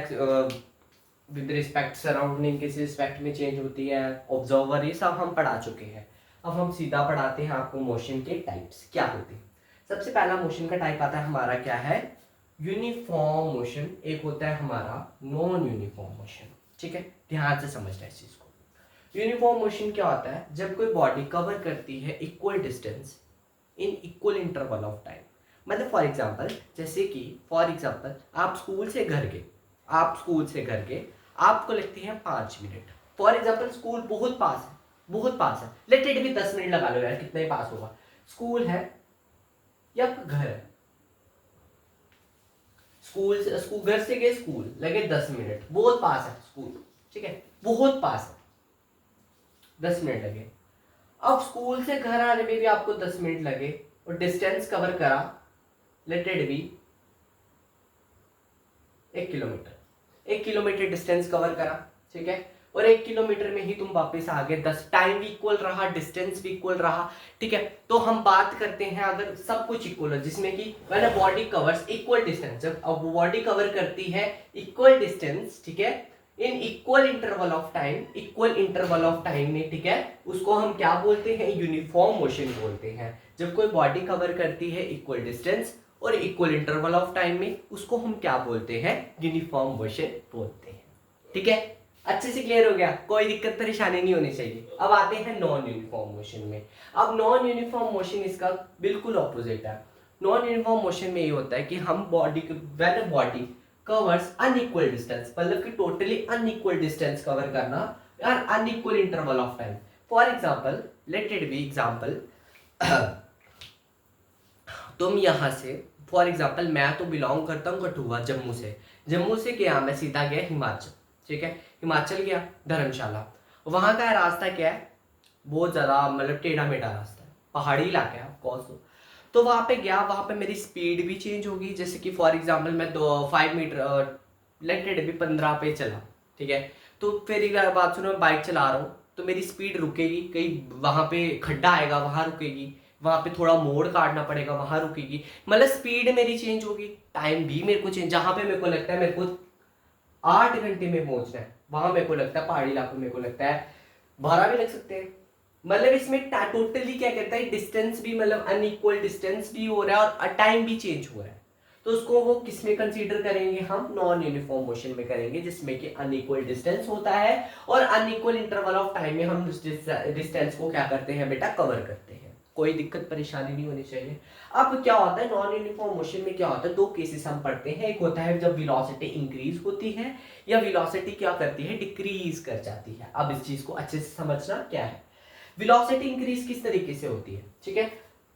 विद रिस्पेक्ट सराउंडिंग, किस रिस्पेक्ट में चेंज होती है, ऑब्जर्वर, ये सब हम पढ़ा चुके हैं। अब हम सीधा पढ़ाते हैं आपको मोशन के टाइप्स क्या होते हैं। सबसे पहला मोशन का टाइप आता है हमारा, क्या है, यूनिफॉर्म मोशन। एक होता है हमारा नॉन यूनिफॉर्म मोशन। ठीक है, ध्यान से समझना इस चीज को। यूनिफॉर्म मोशन क्या होता है, जब कोई बॉडी कवर करती है equal distance in equal interval of time. मतलब फॉर एग्जाम्पल, जैसे कि फॉर एग्जाम्पल आप स्कूल से घर गए, आपको लगती है 5 मिनट। फॉर एग्जाम्पल स्कूल बहुत पास है, लेट इट भी 10 मिनट लगा लो यार, कितना ही पास होगा। स्कूल है या घर है, स्कूल घर से गए, स्कूल लगे 10 मिनट, बहुत पास है स्कूल। ठीक है, बहुत पास है, 10 मिनट लगे। अब स्कूल से घर आने में भी आपको 10 मिनट लगे और डिस्टेंस कवर करा, let it be 1 kilometre. 1 kilometre distance cover करा। ठीक है, और 1 किलोमीटर में ही तुम वापस आ गए, 10, टाइम भी इक्वल रहा, डिस्टेंस भी इक्वल रहा। ठीक है, तो हम बात करते हैं अगर सब कुछ इक्वल है, जिसमें कि मैंने बॉडी कवर्स इक्वल डिस्टेंस, जब अब बॉडी कवर करती है इक्वल डिस्टेंस, ठीक है, in equal interval of time में, ठीक है, उसको हम क्या बोलते हैं, यूनिफॉर्म मोशन बोलते हैं। जब कोई बॉडी कवर करती है इक्वल डिस्टेंस और इक्वल इंटरवल ऑफ टाइम में, उसको हम क्या बोलते हैं, यूनिफॉर्म मोशन बोलते हैं। ठीक है, अच्छे से क्लियर हो गया, कोई दिक्कत परेशानी नहीं होनी चाहिए। अब आते हैं नॉन यूनिफॉर्म मोशन में। अब नॉन यूनिफॉर्म मोशन इसका बिल्कुल ऑपोजिट है। नॉन यूनिफॉर्म मोशन में ये होता है कि हम बॉडी कवर्स अनइक्वल डिस्टेंस, मतलब कि टोटली अनइक्वल डिस्टेंस कवर करना और unequal interval of time. For example, let it be example, तुम यहां से, फॉर एग्जांपल मैं तो बिलोंग करता हूं कठुआ, जम्मू से गया, मैं सीधा गया हिमाचल। ठीक है, हिमाचल गया धर्मशाला, वहां का रास्ता क्या है, बहुत ज्यादा मतलब टेढ़ा मेढ़ा रास्ता है, पहाड़ी इलाका है ऑफकोर्स। तो वहां पे गया, वहां पे मेरी स्पीड भी चेंज होगी। जैसे कि फॉर एग्जांपल मैं 5 मीटर लेटेड भी 15 पे चला। ठीक है, तो फिर एक बात सुनो, मैं बाइक चला रहा हूँ तो मेरी स्पीड रुकेगी, कहीं वहां पे खड्डा आएगा वहां रुकेगी, वहां पे थोड़ा मोड़ काटना पड़ेगा वहां रुकेगी, मतलब स्पीड मेरी चेंज होगी, टाइम भी मेरे को चेंज। जहां पे मेरे को लगता है मेरे को 8 घंटे में पहुंचना है, वहां मेरे को लगता है पहाड़ी इलाकों में मेरे को लगता है 12 भी लग सकते हैं। मतलब इसमें टोटली क्या कहता है, डिस्टेंस भी, मतलब अनइक्वल डिस्टेंस भी हो रहा है और टाइम भी चेंज हो रहा है। तो उसको वो किस में कंसीडर करेंगे, हम नॉन यूनिफॉर्म मोशन में करेंगे, जिसमें कि अनइक्वल डिस्टेंस होता है और अनइक्वल इंटरवल ऑफ टाइम में हम डिस्टेंस को क्या करते हैं बेटा, कवर करते हैं। कोई दिक्कत परेशानी नहीं होनी चाहिए। अब क्या होता है नॉन यूनिफॉर्म मोशन में, क्या होता है, दो केसेस हम पढ़ते हैं। एक होता है जब वेलोसिटी इंक्रीज होती है या वेलोसिटी क्या करती है, डिक्रीज कर जाती है। अब इस चीज को अच्छे से समझना क्या है। वेलोसिटी इंक्रीज किस तरीके से होती है, ठीक है,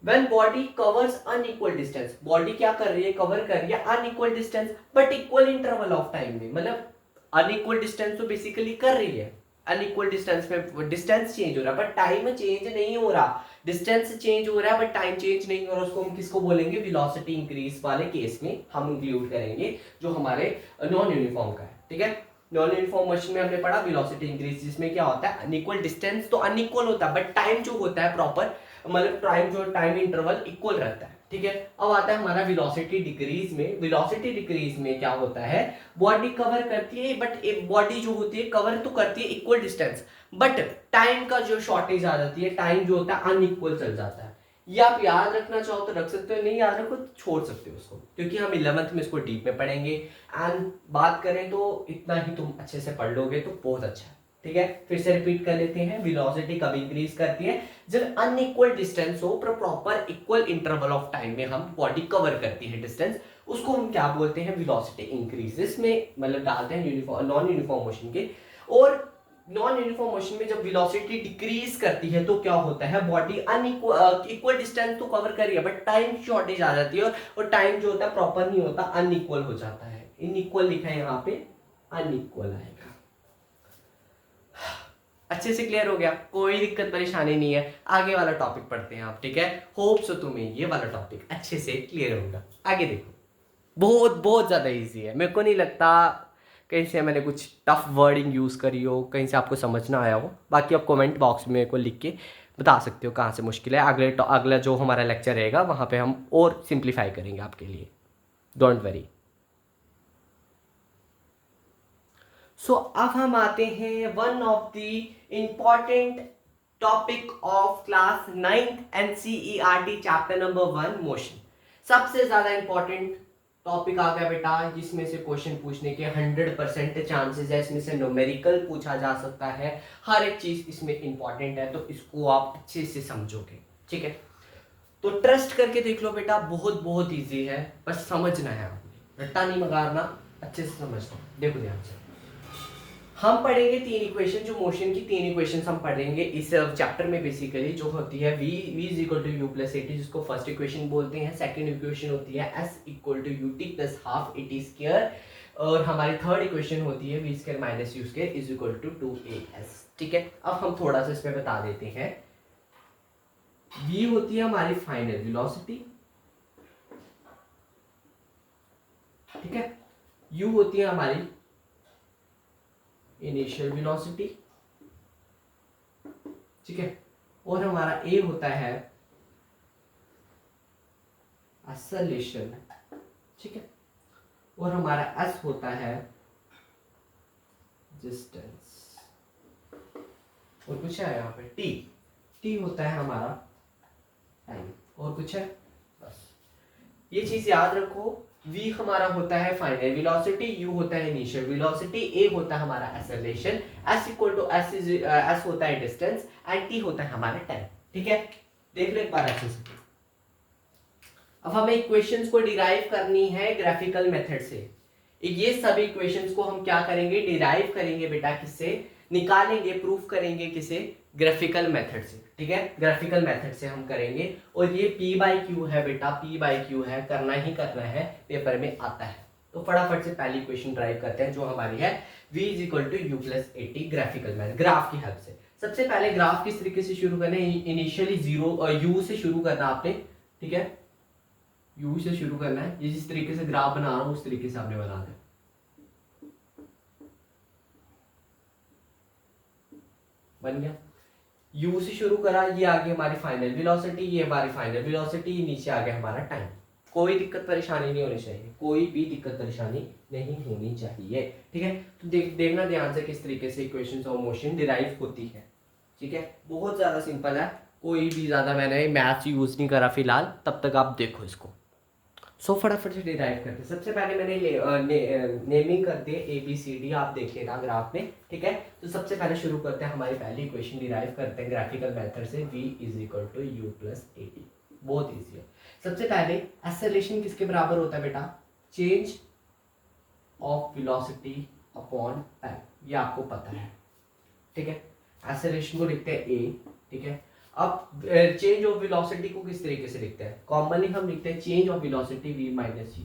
when body covers unequal distance, body क्या कर रही है, कवर कर रही है unequal distance but equal interval of time में। मतलब अनइक्वल डिस्टेंस तो बेसिकली कर रही है, अनइक्वल डिस्टेंस में डिस्टेंस चेंज हो रहा है बट टाइम चेंज नहीं हो रहा, डिस्टेंस चेंज हो रहा है बट टाइम चेंज नहीं हो रहा। उसको हम किसको बोलेंगे, वेलोसिटी इंक्रीज वाले केस में हम इंक्लूड करेंगे, जो हमारे नॉन यूनिफॉर्म का है। ठीक है, नॉन यूनिफॉर्म मोशन में हमने पढ़ा वेलोसिटी इंक्रीज, जिसमें क्या होता है, अनइक्वल डिस्टेंस तो अनइक्वल होता है बट टाइम जो होता है प्रॉपर, मतलब टाइम इंटरवल इक्वल रहता है। ठीक है, अब आता है हमारा वेलोसिटी डिक्रीज में। वेलोसिटी डिक्रीज में क्या होता है, बॉडी कवर करती है बट बॉडी जो होती है कवर तो करती है इक्वल डिस्टेंस बट टाइम का जो शॉर्टेज आ जाती है, टाइम जो होता है अनइक्वल चल जाता है। ये आप याद रखना चाहो तो रख सकते हो, नहीं याद रखो तो छोड़ सकते हो उसको, क्योंकि हम 11th में इसको डीप में पढ़ेंगे। एंड बात करें तो इतना ही तुम अच्छे से पढ़ लोगे तो बहुत अच्छा है। ठीक है, फिर से रिपीट कर लेते हैं, वेलोसिटी कब इंक्रीज करती है, जब अनइक्वल डिस्टेंस हो पर proper equal interval of time में हम बॉडी कवर करती है डिस्टेंस, उसको हम क्या बोलते हैं, वेलोसिटी इंक्रीजेस में मतलब डालते हैं नॉन यूनिफॉर्म मोशन के। और नॉन यूनिफॉर्म मोशन में जब वेलोसिटी डिक्रीज करती है तो क्या होता है, बॉडी इक्वल डिस्टेंस तो कवर कर रही है बट टाइम शॉर्टेज आ जाती है और टाइम जो होता है प्रॉपर नहीं होता, अनइक्वल हो जाता है। इनइक्वल लिखा है यहाँ पे, अनइक्वल आएगा। अच्छे से क्लियर हो गया, कोई दिक्कत परेशानी नहीं है। आगे वाला टॉपिक पढ़ते हैं आप, ठीक है। होप सो तुम्हें ये वाला टॉपिक अच्छे से क्लियर होगा। आगे देखो, बहुत बहुत ज़्यादा इजी है। मेरे को नहीं लगता कहीं से मैंने कुछ टफ वर्डिंग यूज़ करी हो, कहीं से आपको समझ ना आया हो। बाकी आप कमेंट बॉक्स में मेरे को लिख के बता सकते हो कहाँ से मुश्किल है। अगला जो हमारा लेक्चर रहेगा वहाँ पे हम और सिंप्लीफाई करेंगे आपके लिए, डोंट वरी। सो अब हम आते हैं one of the important topic of class 9th NCERT chapter number 1 motion. सबसे ज्यादा इंपॉर्टेंट टॉपिक आ गया बेटा, जिसमें से क्वेश्चन पूछने के 100% चांसेस है। इसमें से न्यूमेरिकल पूछा जा सकता है, हर एक चीज इसमें इंपॉर्टेंट है, तो इसको आप अच्छे से समझोगे, ठीक है। तो ट्रस्ट करके देख लो बेटा, बहुत बहुत इजी है, बस समझना है आपने, रट्टा नहीं मारना, अच्छे से समझना। देखो ध्यान से, हम पढ़ेंगे 3 इक्वेशन, जो मोशन की 3 इक्वेशन हम पढ़ेंगे इस चैप्टर में। बेसिकली जो होती है v is equal to U plus AT, जिसको फर्स्ट इक्वेशन बोलते हैं। सेकंड इक्वेशन होती है s equal to U T plus half A T square, और हमारी थर्ड इक्वेशन होती है v square minus U square is equal to 2as, ठीक है। अब हम थोड़ा सा इसमें बता देते हैं। v होती है हमारी फाइनल वेलोसिटी, ठीक है। u होती है हमारी इनिशियल वेलोसिटी, ठीक है। और हमारा ए होता है एक्सेलरेशन, ठीक है। और हमारा एस होता है डिस्टेंस, और कुछ है यहाँ पे टी होता है हमारा टाइम, और कुछ है, बस ये चीज याद रखो। v हमारा होता है फाइनल वेलोसिटी, u होता है इनिशियल वेलोसिटी, a होता है हमारा acceleration, s equal to s होता है डिस्टेंस, एंड t होता है हमारा टाइम, ठीक है। देख लो एक बार अच्छे से। अब हमें इक्वेशंस को डिराइव करनी है ग्राफिकल मेथड से। ये सभी इक्वेशंस को हम क्या करेंगे, डिराइव करेंगे बेटा, किससे निकालेंगे, प्रूफ करेंगे, किसे, ग्राफिकल मेथड से, ठीक है। ग्राफिकल मेथड से हम करेंगे, और ये p बाई क्यू है बेटा, p बाई क्यू है, करना ही करना है, पेपर में आता है। तो फटाफट से पहली इक्वेशन ड्राइव करते हैं, जो हमारी है v is equal to U plus AT, graphical method, graph की हेल्प से। सबसे पहले ग्राफ किस तरीके से शुरू करना है, इनिशियली जीरो u से शुरू करना आपने, ठीक है। u से शुरू करना है, ये जिस तरीके से ग्राफ बना रहा हूं उस तरीके से आपने बना है, बन गया। u से शुरू करा, ये आगे हमारी फाइनल वेलोसिटी, ये हमारी फाइनल वेलोसिटी, नीचे आ गया हमारा टाइम। कोई दिक्कत परेशानी नहीं होनी चाहिए, कोई भी दिक्कत परेशानी नहीं होनी चाहिए, ठीक है। तो देखना ध्यान से किस तरीके से इक्वेशंस ऑफ मोशन डिराइव होती है, ठीक है। बहुत ज़्यादा सिंपल है, कोई भी ज़्यादा मैंने मैथ्स यूज़ नहीं करा फिलहाल, तब तक आप देखो इसको। सो फटाफट से डिराइव करते हैं। सबसे पहले मैंने नेमिंग कर दी ए बी सी डी, आप देख लेना ग्राफ में, ठीक है। तो सबसे पहले शुरू करते हैं, हमारी पहली इक्वेशन डिराइव करते हैं ग्राफिकल मेथड से, v is equal to U plus A T. बहुत ईजी है। सबसे पहले एक्सेलरेशन किसके बराबर होता है बेटा, change of velocity upon time, ये आपको पता है, ठीक है। एक्सेलरेशन को लिखते हैं a, ठीक है। अब चेंज ऑफ वेलोसिटी को किस तरीके से लिखते हैं, कॉमनली हम लिखते हैं change of velocity v minus U,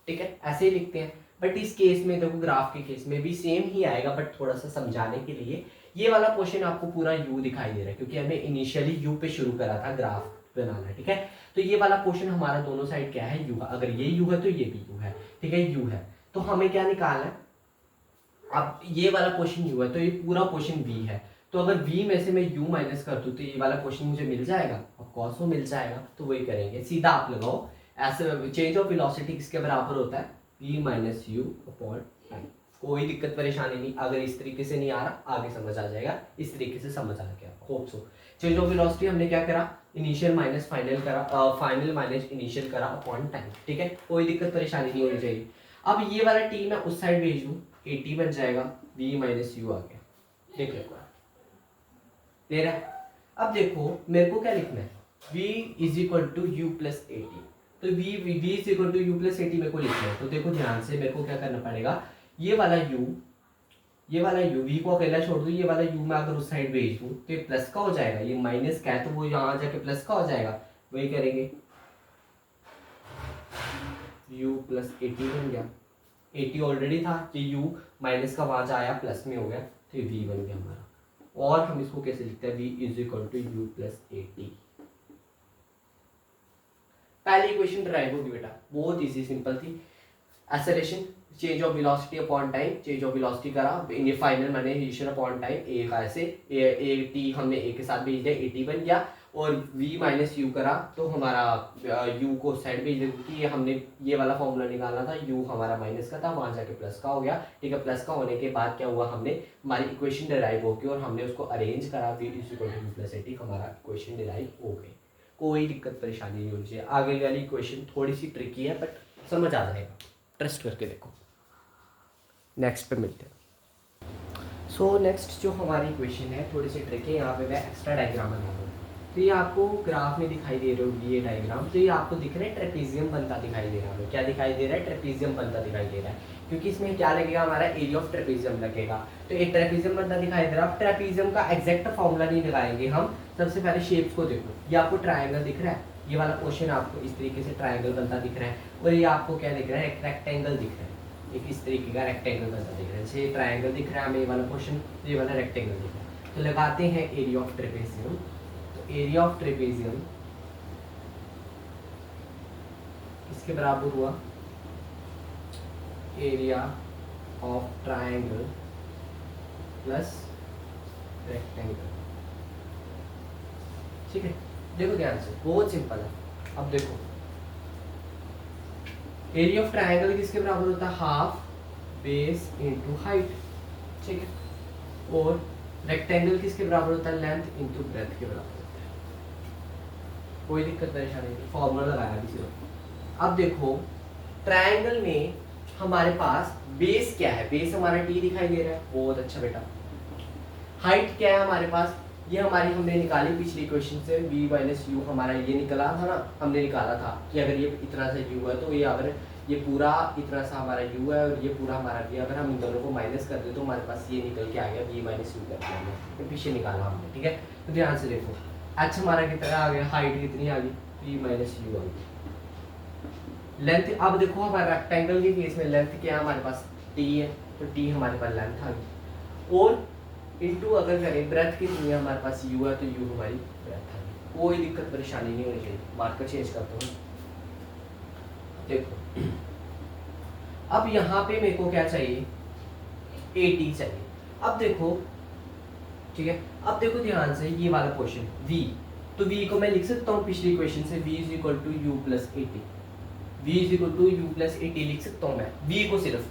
ठीक है, ऐसे ही लिखते हैं। बट इस केस में देखो, ग्राफ के केस में भी सेम ही आएगा, बट थोड़ा सा समझाने के लिए ये वाला पोर्शन आपको पूरा u दिखाई दे रहा है, क्योंकि हमने इनिशियली u पे शुरू करा था ग्राफ बनाना, ठीक है। तो ये वाला पोर्शन हमारा दोनों साइड क्या है, u, अगर ये u है तो ये भी u है, ठीक है, u है। तो हमें क्या निकालना है, अब ये वाला पोर्शन u है, तो ये पूरा पोर्शन v है। तो अगर v में से मैं u माइनस कर दूं तो ये वाला पोर्शन मुझे मिल जाएगा, ऑफ कोर्स वो मिल जाएगा। तो वही करेंगे, सीधा आप लगाओ, ऐसे चेंज ऑफ वेलोसिटी किसके बराबर होता है, v minus U upon time. कोई दिक्कत परेशानी नहीं, अगर इस तरीके से नहीं आ रहा आगे समझ आ जाएगा, इस तरीके से समझ आ गया, hope so. Change of velocity हमने क्या करा, इनिशियल माइनस फाइनल करा, फाइनल माइनस इनिशियल करा अपॉन टाइम, ठीक है। कोई दिक्कत परेशानी नहीं होनी चाहिए। अब ये वाला टी मैं उस साइड भेज दूं, ए टी बन जाएगा, v माइनस यू आ गया, देख लो ले रहा है। अब देखो मेरे को क्या लिखना है, v is equal to U plus A T. तो v is equal to U plus A T मेरे को लिखना है। तो देखो ध्यान से, मेरे को क्या करना पड़ेगा, ये वाला u v को अकेला छोड़ दूं, ये वाला u मैं अगर उस साइड भेज दूं तो ये प्लस का हो जाएगा, ये माइनस का है तो वो यहाँ जाके प्लस का हो जाएगा, वही करेंगे, u प्लस ए टी बन गया, ए टी ऑलरेडी था, ये u माइनस का वहां आया प्लस में हो गया, तो ये v बन गया हमारा। और हम इसको कैसे लिखते हैं, v is equal to U plus A T. पहली इक्वेशन ड्राइव होगी बेटा, बहुत इजी सिंपल थी। Acceleration change of velocity upon time, change of velocity करा, ये फाइनल मैंने इनिशियल अपॉन टाइम ए का ऐसे ए टी हमने ए के साथ भेज दिया, ए टी बन गया, और v माइनस यू करा तो हमारा u को साइड भेज दिया, क्योंकि हमने ये वाला फॉर्मूला निकालना था, u हमारा माइनस का था, वहां जाके प्लस का हो गया, ठीक है। प्लस का होने के बाद क्या हुआ, हमने हमारी इक्वेशन डिराइव होगी और हमने उसको अरेंज करा, v is equal to U plus A T, हमारा इक्वेशन डिराइव हो गई। कोई दिक्कत परेशानी नहीं होनी चाहिए। आगे वाली इक्वेशन थोड़ी सी ट्रिकी है बट समझ आ जाएगा, ट्रस्ट करके देखो। नेक्स्ट पे मिलते हैं। सो नेक्स्ट जो हमारी इक्वेशन है थोड़ी सी ट्रिकी है, यहाँ पे मैं एक्स्ट्रा डायग्राम बना दूँ। तो ये आपको ग्राफ में दिखाई दे रही होगी ये डायग्राम, तो ये आपको दिख रहा है ट्रेपीजियम बनता दिखाई दे रहा है। क्या दिखाई दे रहा है, ट्रेपीजियम बनता दिखाई दे रहा है, क्योंकि इसमें क्या लगेगा, हमारा एरिया ऑफ ट्रेपीजियम लगेगा। तो एक ट्रेपीजियम बनता दिखाई दे रहा है। ट्रेपीजियम का एग्जैक्ट फॉर्मूला नहीं लगाएंगे हम, सबसे पहले शेप्स को देखो। ये आपको ट्रायंगल दिख रहा है, ये वाला पोर्शन आपको इस तरीके से ट्रायंगल बनता दिख रहा है, और ये आपको क्या दिख रहा है, एक रेक्टेंगल दिख रहा है, एक इस तरीके का रेक्टेंगल बनता दिख रहा है। जैसे ट्रायंगल दिख रहा है हमें ये वाला पोर्शन, ये वाला रेक्टेंगल दिख रहा है। तो लगाते हैं एरिया ऑफ ट्रेपेजियम। तो एरिया ऑफ ट्रेपेजियम इसके बराबर हुआ area of triangle plus rectangle, ठीक है। देखो ध्यान से, बहुत सिंपल है। अब देखो एरिया ऑफ ट्रायंगल किसके बराबर होता है, हाफ बेस इनटू हाइट, ठीक है। और रेक्टेंगल किसके बराबर होता है, लेंथ इनटू ब्रेथ के बराबर होता है। कोई दिक्कत परेशानी नहीं, फॉर्मूला लगाया भी सिर्फ। अब देखो ट्रायंगल में हमारे पास बेस क्या है, बेस हमारा टी दिखाई दे रहा है, बहुत अच्छा बेटा। हाइट क्या है हमारे पास, ये हमारी हमने निकाली पिछली क्वेश्चन से, v माइनस यू हमारा ये निकला था ना, हमने निकाला था कि अगर ये इतना सा u है तो ये अगर ये पूरा इतना सा हमारा u है और ये पूरा हमारा v, अगर हम इन दोनों को माइनस कर दे तो हमारे पास ये निकल के आ गया v माइनस यू करके आ गया, तो पीछे निकाला हमने, ठीक है। तो ध्यान से देखो h हमारा कितना आ गया, हाइट कितनी आ गई, v माइनस यू आ गई। लेंथ अब देखो हमारा रेक्टेंगल के केस में लेंथ क्या है हमारे पास, t है, तो t हमारे पास लेंथ आ गई, और इनटू अगर करें ब्रेथ कितनी है हमारे पास, u है, तो u हमारी ब्रेथ है। कोई दिक्कत परेशानी नहीं होनी चाहिए। मार्कर चेंज करता हूँ, देखो अब यहाँ पे मेरे को क्या चाहिए, AT चाहिए। अब देखो ठीक है, अब देखो ध्यान से ये वाला क्वेश्चन v, तो v को मैं लिख सकता हूँ पिछली इक्वेशन से, v is equal to U plus A T, v is equal to U plus A T लिख सकता हूँ मैं। v को सिर्फ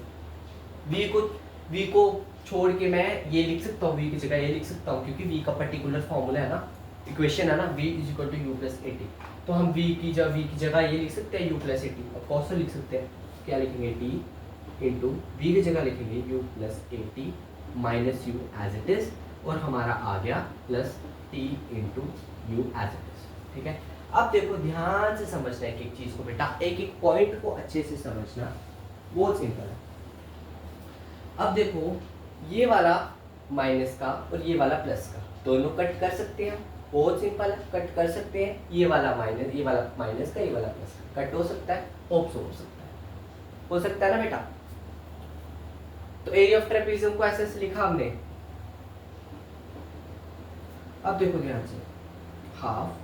v को छोड़ के मैं ये लिख सकता हूँ, v की जगह ये लिख सकता हूँ, क्योंकि v का पर्टिकुलर फॉर्मूला है ना, इक्वेशन है ना, v is equal to U plus A T. तो हम v की जगह ये लिख सकते हैं u plus A T, of course लिख सकते हैं। क्या लिखेंगे, t इंटू v की जगह लिखेंगे u plus A T minus U as it is, और हमारा आ गया plus t into U as it is, ठीक है। अब देखो ध्यान से समझना है एक एक चीज को बेटा, एक एक पॉइंट को अच्छे से समझना, बहुत सिंपल है। अब देखो ये वाला माइनस का और ये वाला प्लस का दोनों कट कर सकते हैं, बहुत सिंपल है, कट कर सकते हैं। ये वाला माइनस का, ये वाला प्लस का कट हो सकता है, ऑप्स हो सकता है ना बेटा। तो एरिया ऑफ ट्रेपेजियम को ऐसे लिखा हमने। अब देखो ध्यान से, हाफ,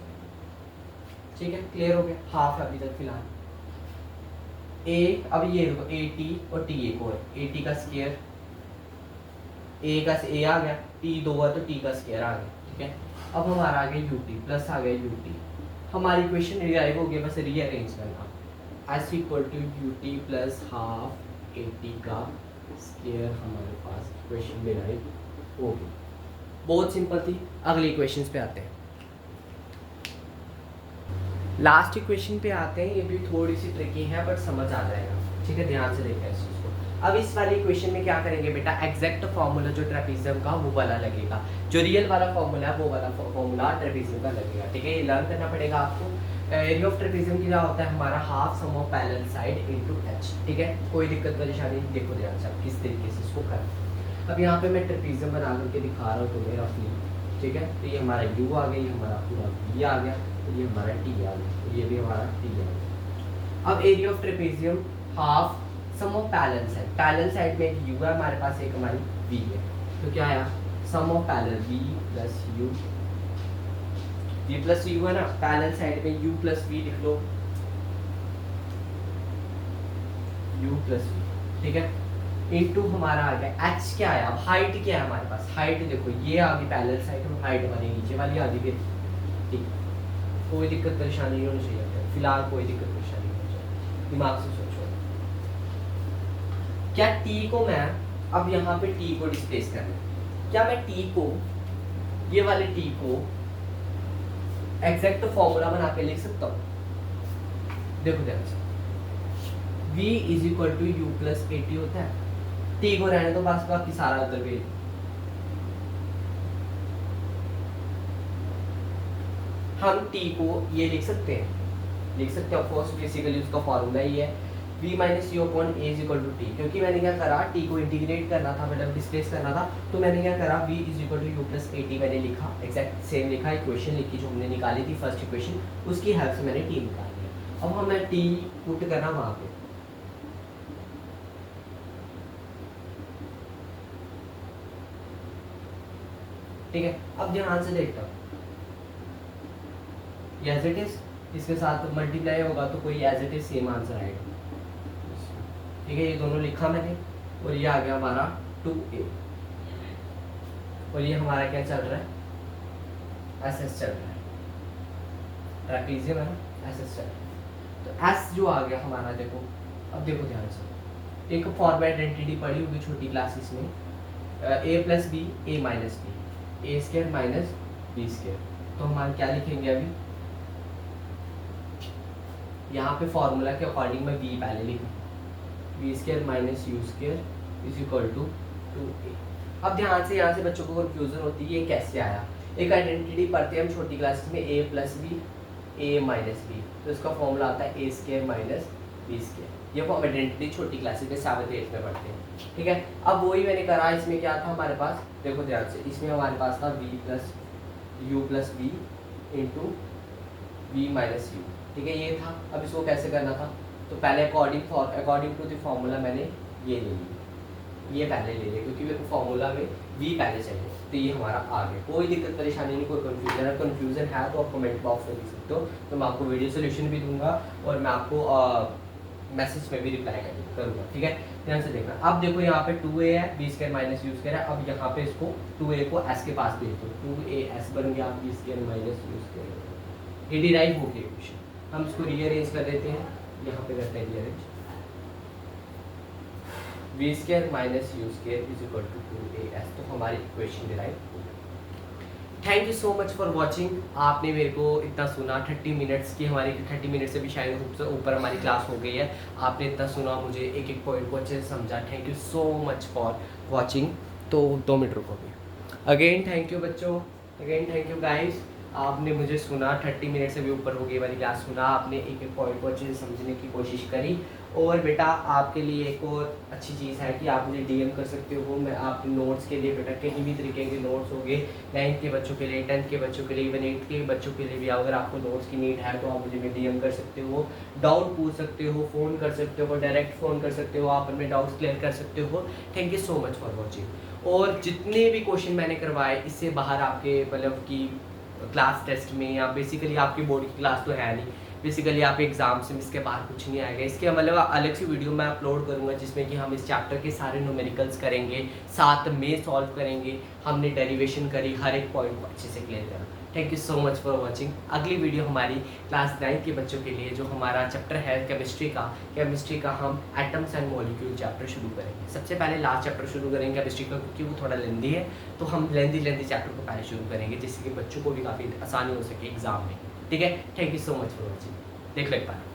ठीक है, क्लियर हो गया, हाफ है अभी तक फिलहाल। अब ये देखो AT और T एक और, AT का स्क्वायर, A का A आ गया, T 2 है तो T का स्क्वायर आ गया, ठीक है। अब हमारा आ गया UT प्लस आ गया UT, हमारी इक्वेशन रिवाइव हो गया, बस रीअरेंज करना। S equal to UT plus half AT का स्क्वायर हमारे पास इक्वेशन रिवाइव हो गई। बहुत सिंपल थी। अगली इक्वेशंस पे आते हैं, लास्ट इक्वेशन पे आते हैं। ये भी थोड़ी सी ट्रिकी है बट समझ आ जाएगा, ठीक है, ध्यान से देखना इस चीज़ को। अब इस वाली इक्वेशन में क्या करेंगे बेटा, एग्जैक्ट फॉर्मूला जो ट्रेपेजियम का वो वाला लगेगा, जो रियल वाला फॉर्मूला है वो वाला फॉर्मूला ट्रेपेजियम का लगेगा, ठीक है। ये लर्न करना पड़ेगा आपको। एरिया ऑफ ट्रेपेजियम की क्या होता है हमारा, half sum of parallel side into h, ठीक है। कोई दिक्कत परेशानी नहीं, देखो ध्यान से आप किस तरीके से इसको करें। अब यहाँ पे मैं ट्रेपेजियम बना करके दिखा रहा हूँ तुम्हें रफली, ठीक है। तो ये हमारा u आ गया, ये हमारा पूरा v आ गया, तो ये हमारा t आ गया, तो ये भी हमारा t आ गया। अब area of trapezium half sum of parallel side, parallel side में एक u है हमारे पास, एक हमारी v है, तो क्या आया sum of parallel v plus u, v plus u है ना, पैरेलल साइड में u प्लस v लिख लो, u प्लस v, ठीक है, इनटू हमारा आ गया h क्या है, अब हाइट क्या है हमारे पास, हाइट देखो ये आ गई पैरेलल साइड में, हाइट हमारी नीचे वाली आ गई फिर, ठीक, कोई दिक्कत परेशानी नहीं होनी चाहिए, फिलहाल कोई दिक्कत परेशानी नहीं होनी चाहिए, दिमाग से सोचो। क्या t को मैं अब यहाँ पे t को डिस्प्लेस करना, क्या मैं t को, ये वाले t को एग्जैक्ट फॉर्मूला बना के लिख सकता हूँ, देखो ध्यान से, v is equal to U plus A T होता है, t को रहने तो बस बाकी सारा उधर भेज, हम t को ये लिख सकते हैं ऑफकोर्स, बेसिकली उसका फॉर्मूला ही है v minus U upon A is equal to T, क्योंकि मैंने क्या करा, t को इंटीग्रेट करना था, मतलब डिस्प्लेस करना था, तो मैंने क्या करा, v is equal to U plus A T मैंने लिखा, एग्जैक्ट सेम लिखा, इक्वेशन लिखी जो हमने निकाली थी फर्स्ट इक्वेशन, उसकी हेल्प से मैंने t निकाल लिया। अब हमें t पुट करना वहाँ पे, ठीक है, अब ध्यान से देखता हूँ, एज इट इज, इसके साथ मल्टीप्लाई होगा तो कोई as it is same answer आएगा, ठीक है, ये दोनों लिखा मैंने, और ये आ गया हमारा 2a, और ये हमारा क्या चल रहा है, एस चल रहा है, ट्रैपेजियम है ना, एस चल रहा है, तो एस जो आ गया हमारा, देखो अब देखो ध्यान से, एक फॉर्म आइडेंटिटी पढ़ी होगी छोटी क्लासेस में, a plus B A minus B, A square minus B square, तो हम क्या लिखेंगे अभी, यहाँ पे फॉर्मूला के अकॉर्डिंग मैं v पहले लिखूँ, V square minus U square is equal to 2a। अब ध्यान से, यहाँ से बच्चों को कंफ्यूजन होती है, ये कैसे आया, एक आइडेंटिटी पढ़ते हैं हम छोटी क्लासेस में, a plus B A minus B, तो इसका फॉर्मूला आता है A square minus B square, ये फॉर्म आइडेंटिटी छोटी क्लासेस में 7th 8th में पढ़ते हैं, ठीक है। अब वही मैंने करा, इसमें क्या था हमारे पास, देखो ध्यान से, इसमें हमारे पास था v plus U plus B into V minus U, ठीक है, ये था। अब इसको कैसे करना था, तो पहले अकॉर्डिंग टू द फॉर्मूला मैंने ये ले लिया, ये पहले ले लिया, क्योंकि मेरे को फॉर्मूला में v पहले चाहिए, तो ये हमारा आ गया, कोई दिक्कत परेशानी नहीं, कोई कन्फ्यूजन है, कन्फ्यूजन है तो आप कमेंट बॉक्स में लिख सकते हो, तो मैं आपको वीडियो सोल्यूशन भी दूंगा और मैं आपको मैसेज में भी रिप्लाई करूँगा, ठीक है, ध्यान से देखना। अब देखो यहाँ पे 2a है, B square minus U square है, अब यहाँ पे इसको 2a को s के पास भेज दो, 2as बन गया B square minus U square, ये डिराइव हो गया क्वेश्चन, हम इसको रीअरेंज कर देते हैं, यहाँ पे करते हैं rearrange, B square minus U square is equal to 2as, तो हमारी इक्वेशन डिराइव हो गई। Thank you so much for watching, आपने मेरे को इतना सुना, 30 मिनट्स की हमारी, 30 मिनट से भी शायद ऊपर हमारी क्लास हो गई है, आपने इतना सुना, मुझे एक एक पॉइंट को अच्छे से समझा, thank you so much for watching. तो 2 मिनट रुकोगे, अगेन थैंक यू बच्चों, अगेन थैंक यू गाइस, आपने मुझे सुना, 30 मिनट से भी ऊपर हो गई वाली क्लास सुना, आपने एक एक पॉइंट को अच्छे से समझने की कोशिश करी। और बेटा आपके लिए एक और अच्छी चीज़ है कि आप मुझे डीएम कर सकते हो, मैं आपके नोट्स के लिए बेटा कहीं भी तरीके के नोट्स होंगे, 9th के बच्चों के लिए, 10th के बच्चों के लिए, इवन 8th के बच्चों के लिए भी, अगर आपको नोट्स की नीड है तो आप मुझे डीएम कर सकते हो, डाउट पूछ सकते हो, फ़ोन कर सकते हो, डायरेक्ट फ़ोन कर सकते हो, आप अपने डाउट्स क्लियर कर सकते हो। Thank you so much for watching. और जितने भी क्वेश्चन मैंने करवाए, इससे बाहर आपके मतलब कि क्लास टेस्ट में या बेसिकली आपकी बोर्ड की क्लास तो है नहीं, बेसिकली आप एग्जाम से इसके बाहर कुछ नहीं आएगा, इसके मतलब अलग सी वीडियो मैं अपलोड करूंगा जिसमें कि हम इस चैप्टर के सारे न्यूमेरिकल्स करेंगे, साथ में सॉल्व करेंगे, हमने डेरिवेशन करी, हर एक पॉइंट को अच्छे से क्लियर करा। Thank you so much for watching. अगली वीडियो हमारी क्लास 9 के बच्चों के लिए, जो हमारा चैप्टर है केमिस्ट्री का हम एटम्स एंड मॉलिक्यूल चैप्टर शुरू करेंगे। सबसे पहले लास्ट चैप्टर शुरू करेंगे केमिस्ट्री का, क्योंकि वो थोड़ा लेंदी है, तो हम लेंदी चैप्टर को पहले शुरू करेंगे, जिससे कि बच्चों को भी काफ़ी आसानी हो सके एग्जाम में, ठीक है। Thank you so much for watching, देख लो एक बार।